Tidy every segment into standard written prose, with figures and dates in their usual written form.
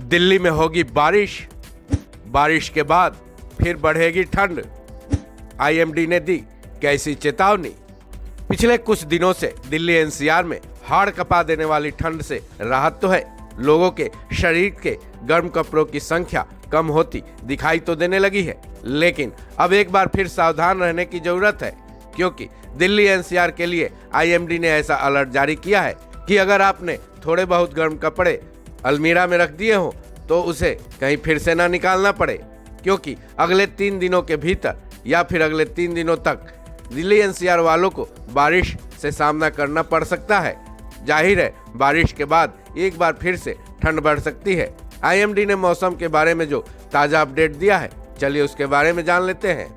दिल्ली में होगी बारिश, बारिश के बाद फिर बढ़ेगी ठंड। आईएमडी ने दी कैसी चेतावनी। पिछले कुछ दिनों से दिल्ली एनसीआर में हाड़ कपा देने वाली ठंड से राहत तो है, लोगों के शरीर के गर्म कपड़ों की संख्या कम होती दिखाई तो देने लगी है, लेकिन अब एक बार फिर सावधान रहने की जरूरत है, क्योंकि दिल्ली एनसीआर के लिए आईएमडी ने ऐसा अलर्ट जारी किया है कि अगर आपने थोड़े बहुत गर्म कपड़े अलमीरा में रख दिए हो तो उसे कहीं फिर से ना निकालना पड़े, क्योंकि अगले 3 दिनों के भीतर या फिर अगले 3 दिनों तक दिल्ली एनसीआर वालों को बारिश से सामना करना पड़ सकता है। जाहिर है बारिश के बाद एक बार फिर से ठंड बढ़ सकती है। आईएमडी ने मौसम के बारे में जो ताज़ा अपडेट दिया है, चलिए उसके बारे में जान लेते हैं।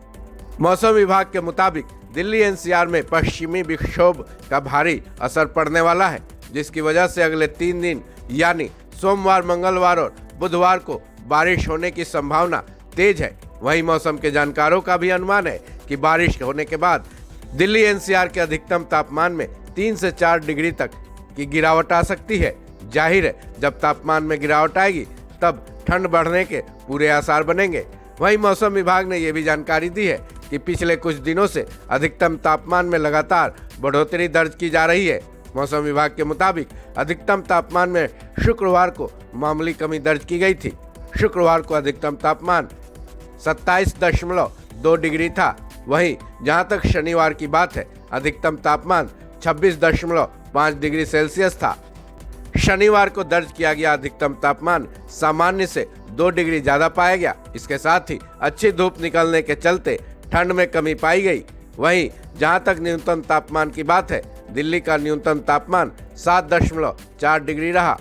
मौसम विभाग के मुताबिक दिल्ली एनसीआर में पश्चिमी विक्षोभ का भारी असर पड़ने वाला है, जिसकी वजह से अगले 3 दिन यानी सोमवार, मंगलवार और बुधवार को बारिश होने की संभावना तेज है। वहीं मौसम के जानकारों का भी अनुमान है कि बारिश होने के बाद दिल्ली एनसीआर के अधिकतम तापमान में 3 से 4 डिग्री तक की गिरावट आ सकती है। जाहिर है जब तापमान में गिरावट आएगी तब ठंड बढ़ने के पूरे आसार बनेंगे। वहीं मौसम विभाग ने यह भी जानकारी दी है कि पिछले कुछ दिनों से अधिकतम तापमान में लगातार बढ़ोतरी दर्ज की जा रही है। मौसम विभाग के मुताबिक अधिकतम तापमान में शुक्रवार को मामूली कमी दर्ज की गई थी। शुक्रवार को अधिकतम तापमान 27.2 डिग्री था। वहीं जहां तक शनिवार की बात है, अधिकतम तापमान 26.5 डिग्री सेल्सियस था। शनिवार को दर्ज किया गया अधिकतम तापमान सामान्य से 2 डिग्री ज्यादा पाया गया। इसके साथ ही अच्छी धूप निकलने के चलते ठंड में कमी पाई गई। वहीं जहां तक न्यूनतम तापमान की बात है, दिल्ली का न्यूनतम तापमान 7.4 डिग्री रहा।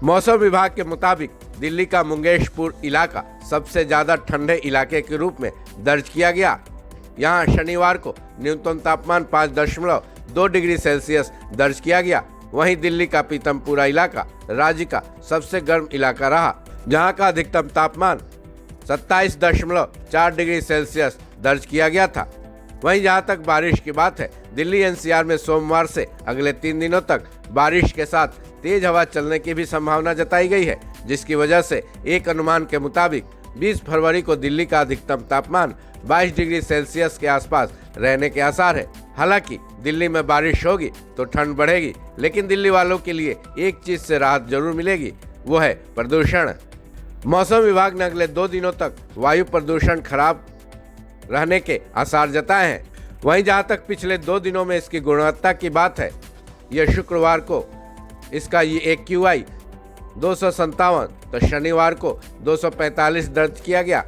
मौसम विभाग के मुताबिक दिल्ली का मुंगेशपुर इलाका सबसे ज्यादा ठंडे इलाके के रूप में दर्ज किया गया। यहां शनिवार को न्यूनतम तापमान 5.2 डिग्री सेल्सियस दर्ज किया गया। वहीं दिल्ली का पीतमपुरा इलाका राज्य का सबसे गर्म इलाका रहा, जहां का अधिकतम तापमान 27.4 डिग्री सेल्सियस दर्ज किया गया था। वहीं जहां तक बारिश की बात है, दिल्ली एनसीआर में सोमवार से अगले 3 दिनों तक बारिश के साथ तेज हवा चलने की भी संभावना जताई गई है, जिसकी वजह से एक अनुमान के मुताबिक 20 फरवरी को दिल्ली का अधिकतम तापमान 22 डिग्री सेल्सियस के आसपास रहने के आसार है। हालांकि दिल्ली में बारिश होगी तो ठंड बढ़ेगी, लेकिन दिल्ली वालों के लिए एक चीज से राहत जरूर मिलेगी, वो है प्रदूषण। मौसम विभाग ने अगले 2 दिनों तक वायु प्रदूषण खराब रहने के आसार जताए हैं। वहीं जहां तक पिछले 2 दिनों में इसकी गुणवत्ता की बात है, यह शुक्रवार को इसका ये AQI 257 तो शनिवार को 245 दर्ज किया गया।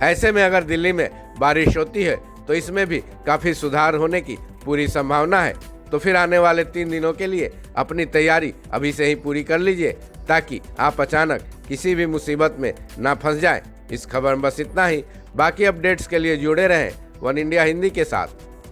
ऐसे में अगर दिल्ली में बारिश होती है तो इसमें भी काफ़ी सुधार होने की पूरी संभावना है। तो फिर आने वाले 3 दिनों के लिए अपनी तैयारी अभी से ही पूरी कर लीजिए, ताकि आप अचानक किसी भी मुसीबत में ना फंस जाएं। इस खबर में बस इतना ही। बाकी अपडेट्स के लिए जुड़े रहें वन इंडिया हिंदी के साथ।